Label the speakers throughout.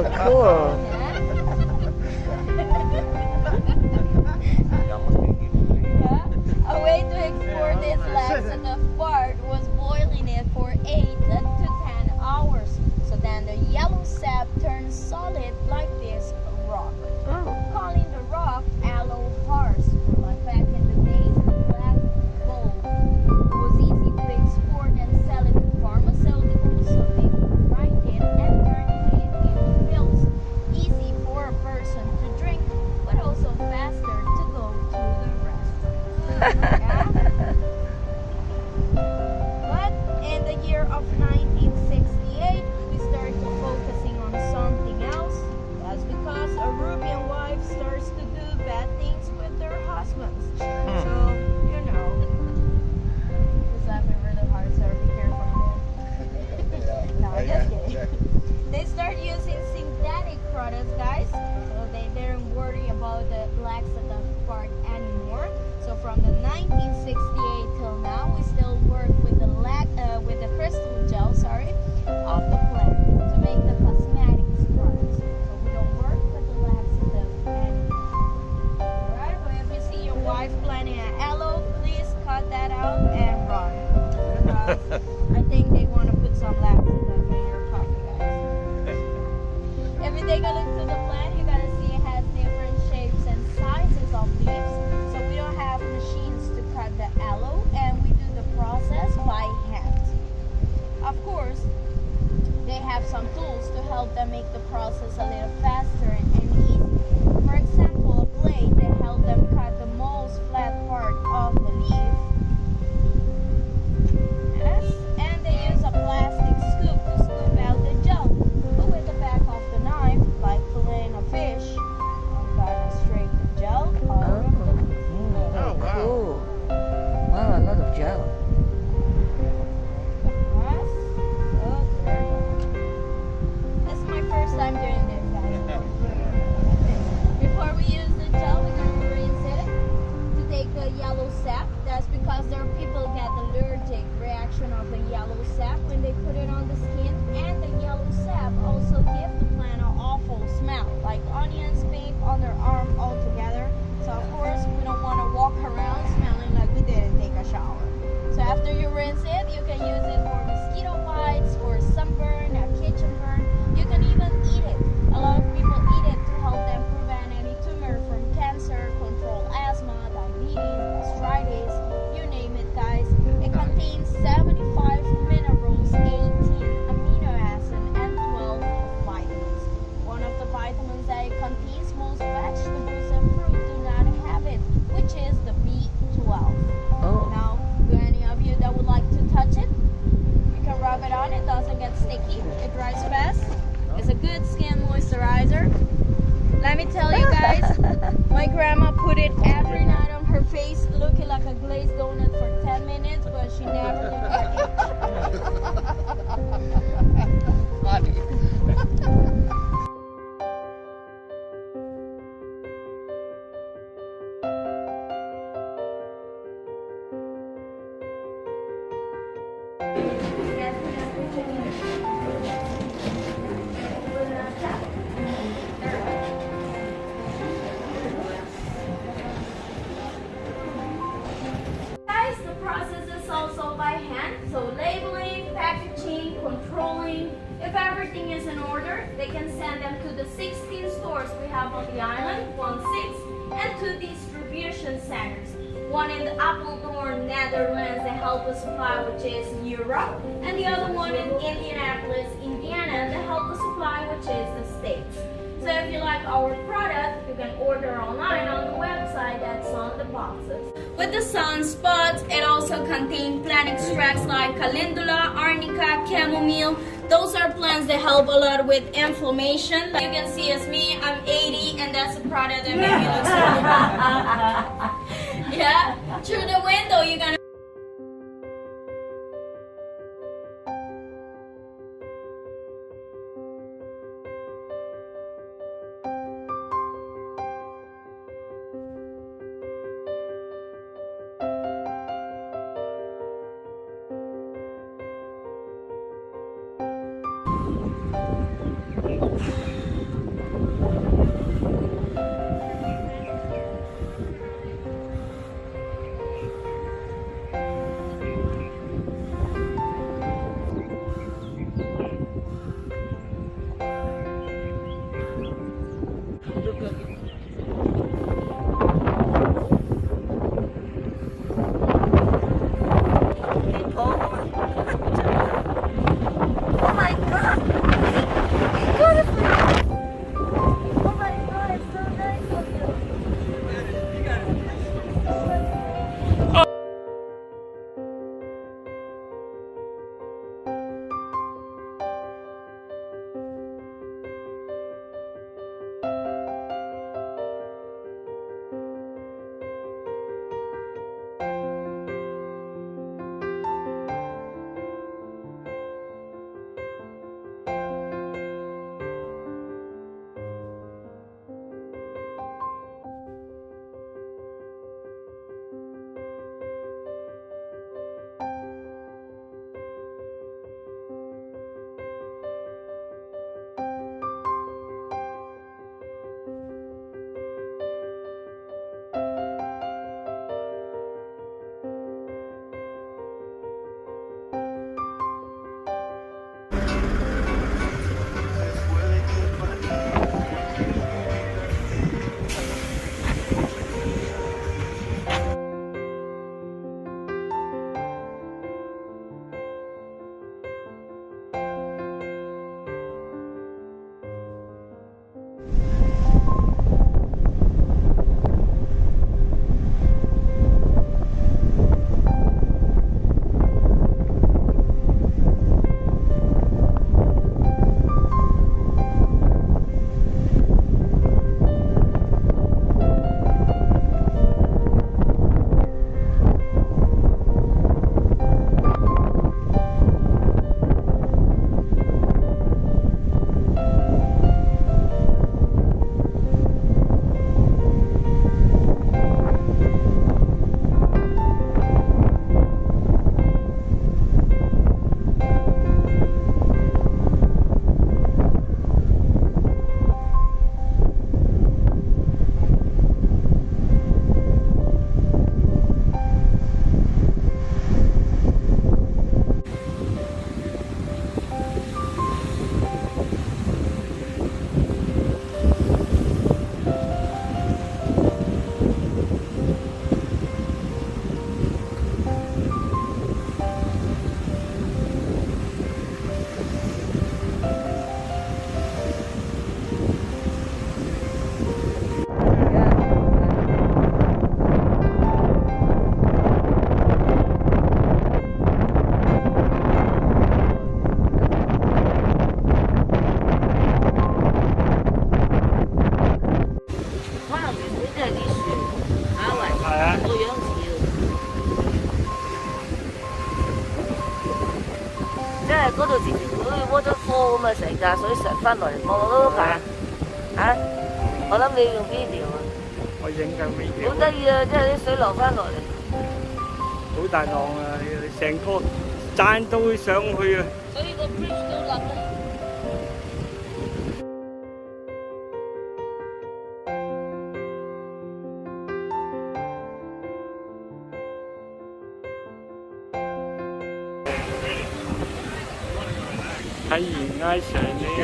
Speaker 1: Oh, cool.
Speaker 2: A way to export this laxative part was boiling it for 8 to 10 hours. So then the yellow sap turns solid like this rock. Calling the rock aloe hearts. Like back in the days, the black gold was easy to export and sell it to pharmaceuticals, so they could grind it and turn it into pills. Easy for a person to drink, but also faster to go to the restaurant. But in the year of 1968, we started focusing on something else. That's because Arubian wives starts to do bad things with their husbands. So, you know, it's laughing really hard, so be careful there. No, just kidding. They start using synthetic products, guys, so they didn't worry about the laxative part anymore. So from the 1968 till now, we still work with the crystal gel, of the plant to make the cosmetics products. So we don't work with the laxative anymore. Alright, but if you see your wife planting an aloe, please cut that out and run. Because I think they want to put some laxative in your coffee, guys. If you take a look to the plant, you're gonna see it has different shapes and sizes of leaves. So we don't have machines to cut the aloe, and we do the process by hand. Of course, they have some tools to help them make the process a little faster and easier. For example, a blade that helps them cut the most flat part of the leaf. Yes, and they use a plastic scoop to scoop out the gel. But with the back of the knife, like filleting a fish, I'm gonna scrape the gel out of the leaf.
Speaker 1: Oh, cool. Wow, a lot of gel.
Speaker 2: Yes, so there. This is my first time doing this, guys. Before we use the gel, we're gonna rinse it to take the yellow sap. That's because there are people get allergic reaction of the yellow sap when they put it on the skin, and the yellow sap also gives the plant an awful smell, like onions, paint on their arm all together. So of course, we don't want to walk around smelling like we didn't take a shower. So after you rinse it, you can use it for mosquito bites, for sunburn, a kitchen burn. You can even eat it. A lot of people eat it to help them prevent any tumor from cancer, control asthma, diabetes, gastritis, you name it, guys. It contains 75 minerals, 18 amino acids, and 12 vitamins. One of the vitamins that it contains, most vegetables and fruit do not have it, which is the B12. Now, do any of you that would like to touch it? You can rub it on, it doesn't get sticky, it dries fast. It's a good skin moisturizer. Let me tell you guys, my grandma put it every night on her face, looking like a glazed donut for 10 minutes, but she never looked at it. Guys, the process is also by hand, so labeling, packaging, controlling. If everything is in order, they can send them to the 16 stores we have on the island, 16, and 2 distribution centers. One in the Apeldoorn, Netherlands, that help us supply, which is Europe, and the other one in Indianapolis, Indiana, that help us supply, which is the States. So if you like our product, you can order online on the website that's on the boxes. With the sunspots, it also contains plant extracts like calendula, arnica, chamomile. Those are plants that help a lot with inflammation. Like you can see it's me, I'm 80, and that's the product that made me look so yeah, through the window you're gonna
Speaker 1: 嗰度直情好似 waterfall 咁啊，成架水石翻落嚟望到都大嚇。我諗你用 video 啊，
Speaker 3: 我影緊 video。
Speaker 1: 好得意啊！即係啲水流翻落嚟，
Speaker 3: 好大浪啊！成個山都會上去啊！
Speaker 1: 所以個 bridge 都冧啦。
Speaker 3: 睇懸崖上嚟啊！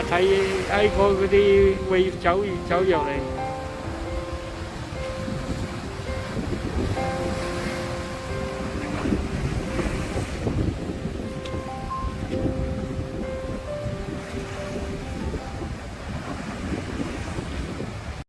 Speaker 3: 睇個嗰啲 wave 走入嚟。